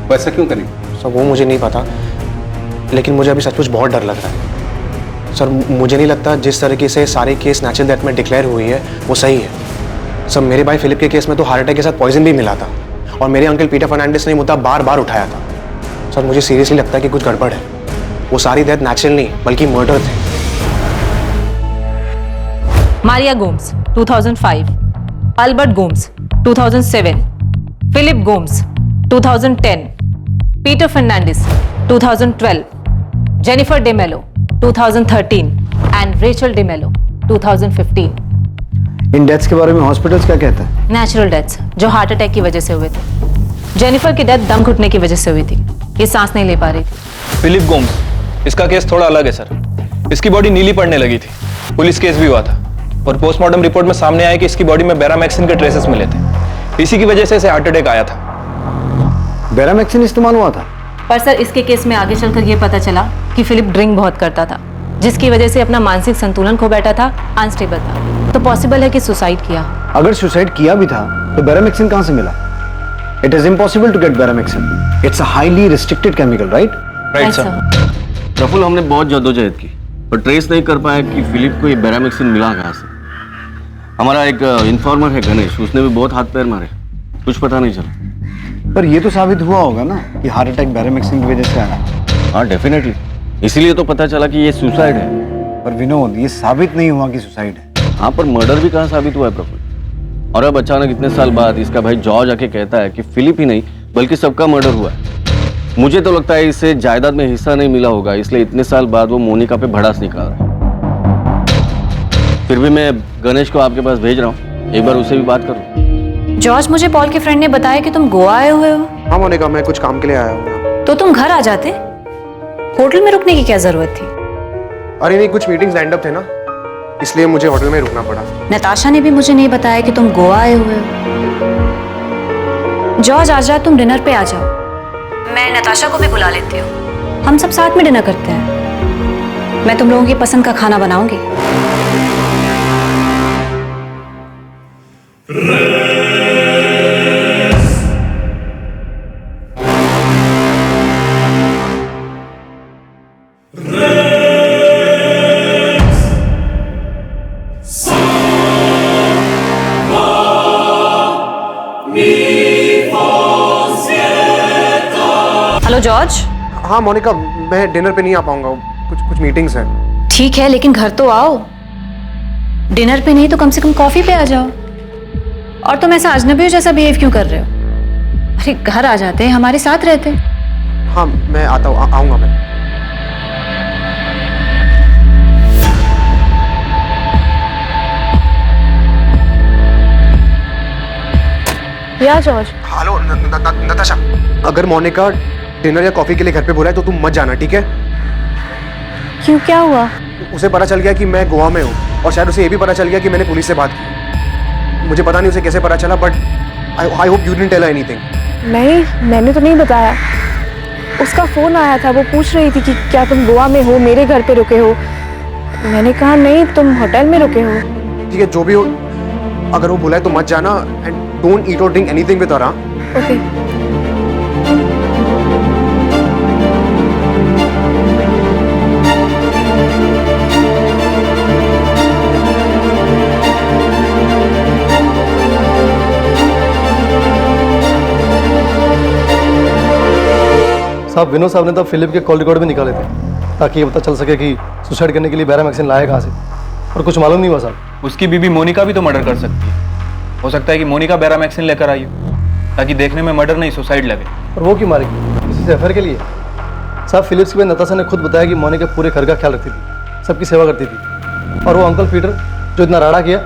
वैसा क्यों करी? सर, वो मुझे नहीं पता, लेकिन मुझे अभी सचमुच बहुत डर लग रहा है। सर मुझे नहीं लगता जिस तरीके से सारे केस नेचुरल डेथ में डिक्लेयर हुई है वो सही है। सर मेरे भाई फिलिप के केस में तो हार्ट अटैक के साथ पॉइजन भी मिला था और मेरे अंकल पीटर फर्नांडिस ने मुद्दा बार बार उठाया था। सर मुझे सीरियसली लगता है कि कुछ गड़बड़ है। वो सारी डेथ नेचुरल नहीं बल्कि मर्डर थे। मारिया गोम्स 2005, अल्बर्ट गोम्स 2007, फिलिप गोम्स 2010, पीटर फर्नांडिस 2012, जेनिफर डेमेलो 2013 एंड रेचल डेमेलो 2015। इन डेथ्स के बारे में हॉस्पिटल्स क्या कहता है? नेचुरल डेथ्स जो हार्ट अटैक की वजह से हुए थे। जेनिफर की डेथ दम घुटने की वजह से हुई थी, ये सांस नहीं ले पा रही थी। फिलिप गोम्स, इसका केस थोड़ा अलग है सर। इसकी बॉडी नीली पड़ने लगी थी, पुलिस केस भी हुआ था और पोस्टमार्टम रिपोर्ट में सामने आया कि इसकी बॉडी में बेरामैक्सिन के ट्रेसेस मिले थे। इसी की वजह से इसे हार्ट अटैक आया था। बेरामैक्सिन इस्तेमाल हुआ था? पर सर इसके केस में आगे चलकर यह पता चला कि फिलिप ड्रिंक बहुत करता था, जिसकी वजह से अपना मानसिक संतुलन खो बैठा था, अनस्टेबल था। तो पॉसिबल है कि सुसाइड किया। अगर सुसाइड किया भी था तो बेरामैक्सिन कहां से मिला? It is impossible to get beramaxin. It's a highly restricted chemical, right? Right sir. Praful, हमने बहुत जद्दोजहद की पर ट्रेस नहीं कर पाया कि फिलिप को ये बेरामैक्सिन मिला कहां से। हमारा एक इन्फॉर्मर है गणेश, उसने भी बहुत हाथ पैर मारे, कुछ पता नहीं चला। पर ये तो साबित हुआ होगा ना कि हार्ट अटैक बेरामैक्सिन की वजह से आया। हाँ डेफिनेटली, इसीलिए तो पता चला कि ये सुसाइड है। पर विनोद, ये साबित नहीं हुआ कि सुसाइड है। हाँ, पर मर्डर भी कहाँ साबित हुआ है प्रफुल्ल? और अब अचानक इतने साल बाद इसका भाई जॉर्ज आके कहता है कि फिलिप ही नहीं बल्कि सबका मर्डर हुआ है। मुझे तो लगता है इसे जायदाद में हिस्सा नहीं मिला होगा, इसलिए इतने साल बाद वो मोनिका पे भड़ास निकाल रहा है। फिर भी मैं गणेश को आपके पास भेज रहा हूँ, एक बार उससे भी बात करो। जॉर्ज, मुझे पॉल के फ्रेंड ने बताया कि तुम गोवा आए हुए हो। हाँ मोनिका, मैं कुछ काम के लिए आया हूँ। तो तुम घर आ जाते, होटल में रुकने की क्या जरूरत थी? अरे नहीं, कुछ मीटिंग्स लाइंड अप थे ना, इसलिए मुझे होटल में रुकना पड़ा। नताशा ने भी मुझे नहीं बताया कि तुम गोवा आए हुए हो। जॉर्ज, आज रात तुम डिनर पे आ जाओ, मैं नताशा को भी बुला लेती हूँ, हम सब साथ में डिनर करते हैं। मैं तुम लोगों की पसंद का खाना बनाऊंगी। Hello George. हाँ मोनिका, मैं डिनर पे नहीं आ पाऊंगा, कुछ मीटिंग्स हैं। ठीक है, लेकिन घर तो आओ। डिनर पे नहीं तो कम से कम कॉफी पे आ जाओ। और तुम ऐसा अजनबी जैसा बिहेव क्यों कर रहे हो? अरे घर आ जाते, हमारे साथ रहते। हाँ मैं आता हूँ, आऊंगा मैं। या जॉर्ज। हेलो नताशा, अगर मोनिका डिनर या कॉफी के लिए घर पे बुलाए तो तुम मत जाना, ठीक है? क्यों, क्या हुआ? उसे पता चल गया कि मैं गोवा में हूँ और शायद उसे ये भी पता चल गया कि मैंने पुलिस से बात की। मुझे पता नहीं उसे कैसे पता चला, but I hope you didn't tell her anything. नहीं, मैंने तो नहीं बताया। उसका फोन आया था, वो पूछ रही थी कि क्या तुम गोवा में हो, मेरे घर पे रुके हो। मैंने कहा नहीं, तुम होटल में रुके हो। ठीक है, जो भी हो, अगर वो बुलाए तो मत जाना एंड डोंट ईट और drink anything with her. Okay. साहब, विनोद साहब ने तो फिलिप के कॉल रिकॉर्ड भी निकाले थे ताकि ये पता चल सके कि सुसाइड करने के लिए बेरामैक्सिन लाया कहाँ से, और कुछ मालूम नहीं हुआ साहब। उसकी बीबी मोनिका भी तो मर्डर कर सकती है। हो सकता है कि मोनिका बेरामैक्सिन लेकर आई हो ताकि देखने में मर्डर नहीं सुसाइड लगे। और वो क्यों मारेगी? किसी से अफेयर के लिए? साहब, फिलिप्स की बहन नताशा ने खुद बताया कि मोनिका पूरे घर का ख्याल रखती थी, सबकी सेवा करती थी। और वो अंकल पीटर जो इतना राड़ा किया,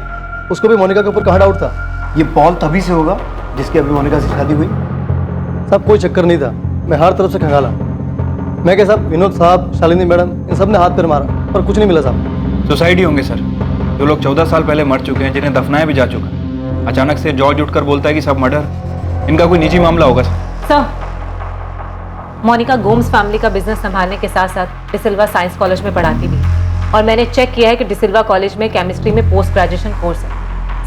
उसको भी मोनिका के ऊपर कहाँ डाउट था? ये पॉल तभी से होगा जिसकी अभी मोनिका से शादी हुई। साहब, कोई चक्कर नहीं था, मैं हर तरफ से खंगाला। मैं क्या साहब, विनोद साहब, शालिनी मैडम, इन सब ने हाथ पैर मारा पर कुछ नहीं मिला साहब। सुसाइड ही होंगे सर। जो लोग 14 साल पहले मर चुके हैं, जिन्हें दफनाया भी जा चुका। अचानक से जॉर्ज उठकर बोलता है कि सब मर्डर, इनका कोई निजी मामला होगा सर। मोनिका गोम्स फैमिली का बिजनेस संभालने के साथ साथ डिसिल्वा साइंस कॉलेज में पढ़ाती भी है। और मैंने चेक किया है कि डिसिल्वा कॉलेज में केमिस्ट्री में पोस्ट ग्रेजुएशन कोर्स है।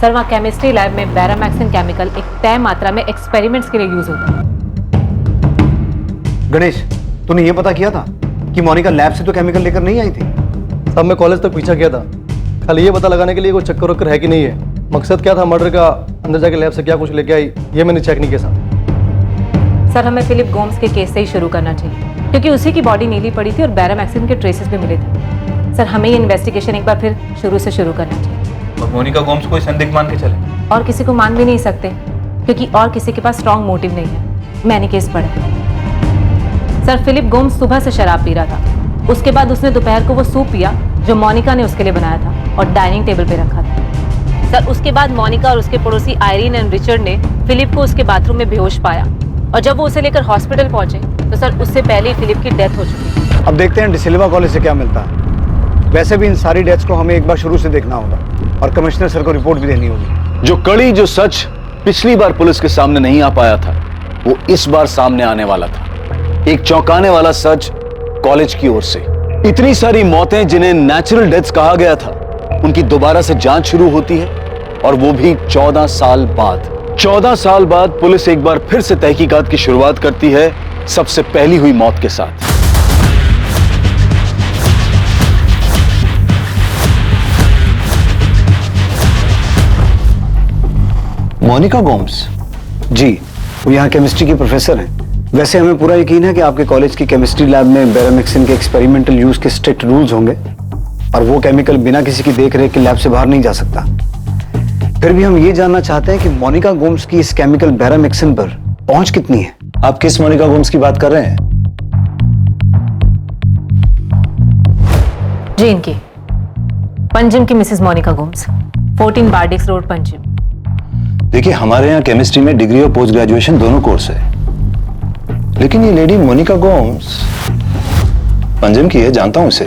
सर, वहाँ केमिस्ट्री लैब में बेरामैक्सिन केमिकल एक तय मात्रा में एक्सपेरिमेंट्स के लिए यूज होता है। गणेश, तूने ये पता किया था कि मोनिका लैब से तो केमिकल लेकर नहीं आई थी? साहब मैं कॉलेज तक पीछा किया था, खाली ये पता लगाने के लिए कोई चक्कर वक्कर है कि नहीं है। मकसद क्या था मर्डर का, अंदर जाके लैब से क्या कुछ लेके आई ये मैंने चेक नहीं किया साहब। सर हमें फिलिप गोम्स के केस से ही शुरू करना चाहिए, क्योंकि उसी की बॉडी नीली पड़ी थी और बैरामैक्सिन के ट्रेसेस भी मिले थे। सर हमें ये इन्वेस्टिगेशन एक बार फिर शुरू से शुरू करना चाहिए। और मोनिका गोम्स को संदिग्ध मान के चले? और किसी को मान भी नहीं सकते, क्योंकि और किसी के पास स्ट्रॉन्ग मोटिव नहीं है। मैंने केस पढ़ा। सर फिलिप गोम्स सुबह से शराब पी रहा था, उसके बाद उसने दोपहर को वो सूप पिया जो मोनिका ने उसके लिए बनाया था और डाइनिंग टेबल पे रखा था। सर उसके बाद मोनिका और उसके पड़ोसी आयरीन एंड रिचर्ड ने फिलिप को उसके बाथरूम में बेहोश पाया, और जब वो उसे लेकर हॉस्पिटल पहुंचे तो सर उससे पहले ही फिलिप की डेथ हो चुकी थी। अब देखते हैं डिसिल्वा कॉलेज से क्या मिलता है। वैसे भी इन सारी डेथ्स को हमें एक बार शुरू से देखना होगा और कमिश्नर सर को रिपोर्ट भी देनी होगी। जो कड़ी जो सच पिछली बार पुलिस के सामने नहीं आ पाया था, वो इस बार सामने आने वाला था। एक चौंकाने वाला सच कॉलेज की ओर से। इतनी सारी मौतें जिन्हें नेचुरल डेथ्स कहा गया था, उनकी दोबारा से जांच शुरू होती है, और वो भी 14 साल बाद। 14 साल बाद पुलिस एक बार फिर से तहकीकात की शुरुआत करती है, सबसे पहली हुई मौत के साथ। मोनिका गोम्स? जी, वो यहाँ केमिस्ट्री की प्रोफेसर हैं। वैसे हमें पूरा यकीन है कि आपके कॉलेज की केमिस्ट्री लैब में बैरामिक्सिन के एक्सपेरिमेंटल यूज के स्ट्रिक्ट रूल्स होंगे, और वो केमिकल बिना किसी की देखरेख के लैब से बाहर नहीं जा सकता। फिर भी हम ये जानना चाहते हैं कि मोनिका गोम्स की इस केमिकल बैरामिक्सिन पर पहुंच कितनी है। आप किस मोनिका गोम्स की बात कर रहे हैं? जी इनकी, पंजिम की मिसेस मोनिका गोम्स, 14 बार्डिक्स रोड पंजिम। देखिए, हमारे यहाँ केमिस्ट्री में डिग्री और पोस्ट ग्रेजुएशन दोनों कोर्स है, लेकिन ये लेडी मोनिका गोम्स पंजिम की है, जानता हूं इसे,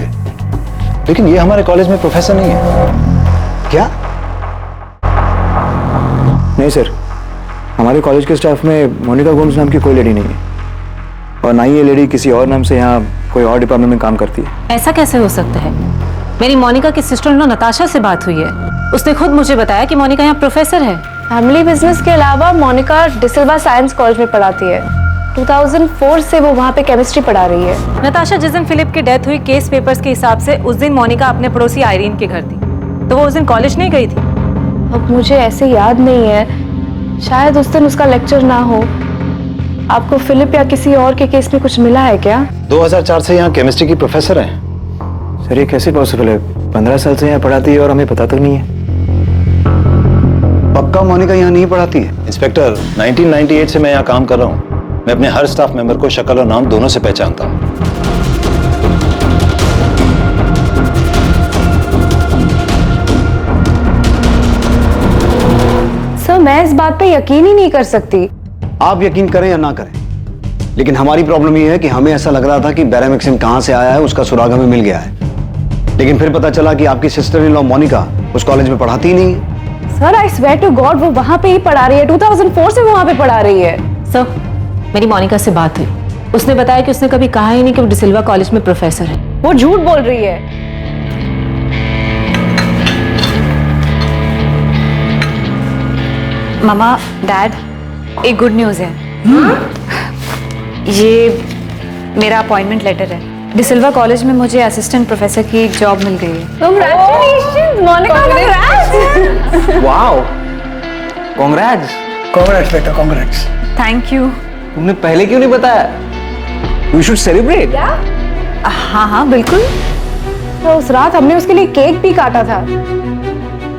लेकिन ये हमारे कॉलेज में प्रोफेसर नहीं है। क्या? नहीं सर, हमारे कॉलेज के स्टाफ में मोनिका गोम्स नाम की कोई लेडी नहीं है, और ना ही ये लेडी किसी और नाम से यहाँ कोई और डिपार्टमेंट में काम करती है। ऐसा कैसे हो सकता है? मेरी मोनिका की सिस्टर इन लॉ नताशा से बात हुई है, उसने खुद मुझे बताया कि मोनिका यहाँ प्रोफेसर है। फैमिली बिजनेस के अलावा मोनिका डिसिल्वा साइंस कॉलेज में पढ़ाती है। 2004 से वो वहाँ पे केमिस्ट्री पढ़ा रही है। नताशा, जिस दिन फिलिप की डेथ हुई केस पेपर्स के हिसाब से उस दिन मोनिका अपने पड़ोसी आयरीन के घर थी, तो वो उस दिन कॉलेज नहीं गई थी? अब मुझे ऐसे याद नहीं है, शायद उस दिन उसका लेक्चर ना हो। आपको फिलिप या किसी और के केस में कुछ मिला है क्या? 2004 से यहाँ केमिस्ट्री की प्रोफेसर है। सर ये कैसे पॉसिबल है? 15 साल से यहाँ पढ़ाती है और हमें पता तक नहीं है। पक्का मोनिका यहाँ नहीं पढ़ाती है? इंस्पेक्टर, 1998 से मैं यहाँ काम कर रहा हूँ। मैं अपने हर स्टाफ मेंबर को शक्ल और नाम दोनों से पहचानता हूँ। सर मैं इस बात पे यकीन ही नहीं कर सकती। आप यकीन करें या ना करें, लेकिन हमारी प्रॉब्लम ये है कि हमें ऐसा लग रहा था कि बैरामिक्सिन कहां से आया है उसका सुराग हमें मिल गया है, लेकिन फिर पता चला कि आपकी सिस्टर इन लॉ मोनिका उस कॉलेज में पढ़ाती ही नहीं है। Sir I swear to God, वो वहां पे ही पढ़ा रही है। 2004 से वो वहां पे पढ़ा रही है। सर मेरी मोनिका से बात हुई, उसने बताया कि उसने कभी कहा ही नहीं कि वो डिसिल्वा कॉलेज में प्रोफेसर है। वो झूठ बोल रही है। मामा, डैड, एक गुड न्यूज़ है। ये मेरा अपॉइंटमेंट लेटर है। डिसिल्वा कॉलेज में मुझे असिस्टेंट प्रोफेसर की जॉब मिल गई है। Congratulations, Monica, congrats! Wow, congrats. Congrats बेटा, कांग्रेट्स। Thank you. तुमने पहले क्यों नहीं बताया? We should celebrate. क्या? हाँ हाँ बिल्कुल। तो उस रात हमने उसके लिए केक भी काटा था।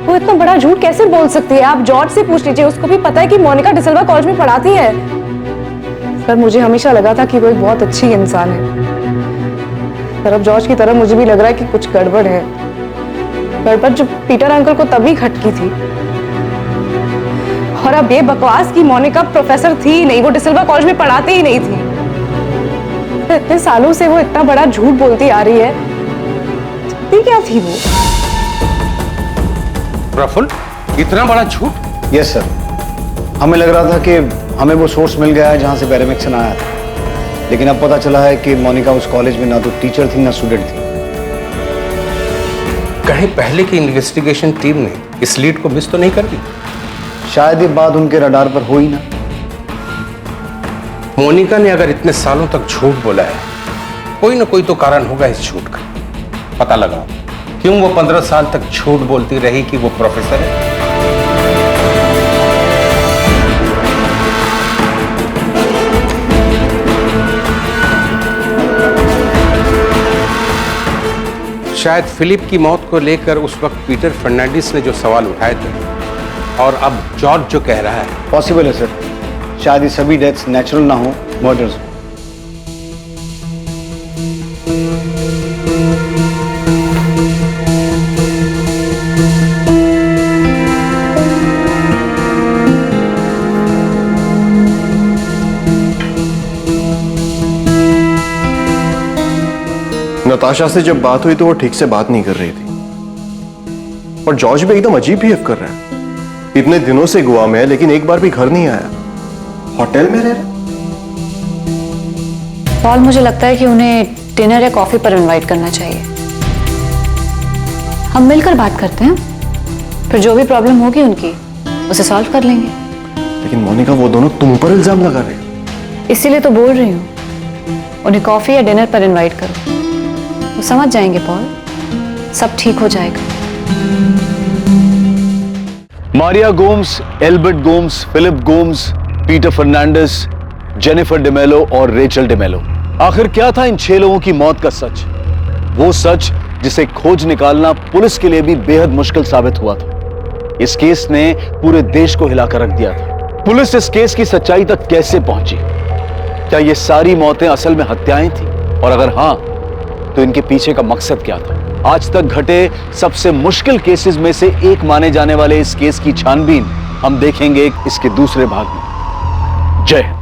वो इतना बड़ा झूठ कैसे बोल सकती है? आप जॉर्ज से पूछ लीजिए, उसको भी पता है कि मोनिका डिसिल्वा कॉलेज में पढ़ाती है। पर मुझे हमेशा लगा था कि वो एक बहुत अच्छी इंसान है, पर अब जॉर्ज की तरह मुझे भी लग रहा है कि कुछ गड़बड़ है। गड़बड़ जो पीटर अंकल को तभी खटकी थी, और अब ये बकवास की मोनिका प्रोफेसर थी ही नहीं, वो डिसिल्वा कॉलेज में पढ़ाती ही नहीं थी। इतने सालों से वो इतना बड़ा झूठ बोलती आ रही है, चाहती क्या थी वो? प्रफुल्ल, इतना बड़ा झूठ? यस सर, हमें लग रहा था कि हमें वो सोर्स मिल गया है जहां से बैरामिक्सिन आया था, लेकिन अब पता चला है कि मोनिका उस कॉलेज में ना तो टीचर थी ना स्टूडेंट थी। कहीं पहले की इन्वेस्टिगेशन टीम ने इस लीड को मिस तो नहीं कर दी? शायद ये बात उनके रडार पर हो ही ना। मोनिका ने अगर इतने सालों तक झूठ बोला है, कोई ना कोई तो कारण होगा इस झूठ का। पता लगाओ क्यों वो 15 साल तक झूठ बोलती रही कि वो प्रोफेसर है? शायद फिलिप की मौत को लेकर उस वक्त पीटर फर्नांडिस ने जो सवाल उठाए थे, और अब जॉर्ज जो कह रहा है, पॉसिबल है सर। शायद ये सभी डेथ्स नेचुरल ना हो, मर्डर्स हो। नताशा से जब बात हुई तो वो ठीक से बात नहीं कर रही थी, और जॉर्ज भी एकदम अजीब बिहेव कर रहा है। इतने दिनों से गोवा में है लेकिन एक बार भी घर नहीं आया, होटल में रह रहा। पॉल, मुझे लगता है कि उन्हें डिनर या कॉफी पर इनवाइट करना चाहिए। हम मिलकर बात करते हैं, फिर जो भी प्रॉब्लम होगी उनकी उसे सॉल्व कर लेंगे। लेकिन मोनिका, वो दोनों तुम पर इल्जाम लगा रहे हैं। इसीलिए तो बोल रही हूँ, उन्हें कॉफी या डिनर पर इनवाइट करो, वो समझ जाएंगे पॉल, सब ठीक हो जाएगा। मारिया गोम्स, एल्बर्ट गोम्स, फिलिप गोम्स, पीटर फर्नांडिस, जेनिफर डेमेलो और रेचल डेमेलो। आखिर क्या था इन 6 लोगों की मौत का सच? वो सच जिसे खोज निकालना पुलिस के लिए भी बेहद मुश्किल साबित हुआ था। इस केस ने पूरे देश को हिलाकर रख दिया था। पुलिस इस केस की सच्चाई तक कैसे पहुंची? क्या ये सारी मौतें असल में हत्याएं थी? और अगर हां, तो इनके पीछे का मकसद क्या था? आज तक घटे सबसे मुश्किल केसेस में से एक माने जाने वाले इस केस की छानबीन हम देखेंगे इसके दूसरे भाग में। जय हिंद।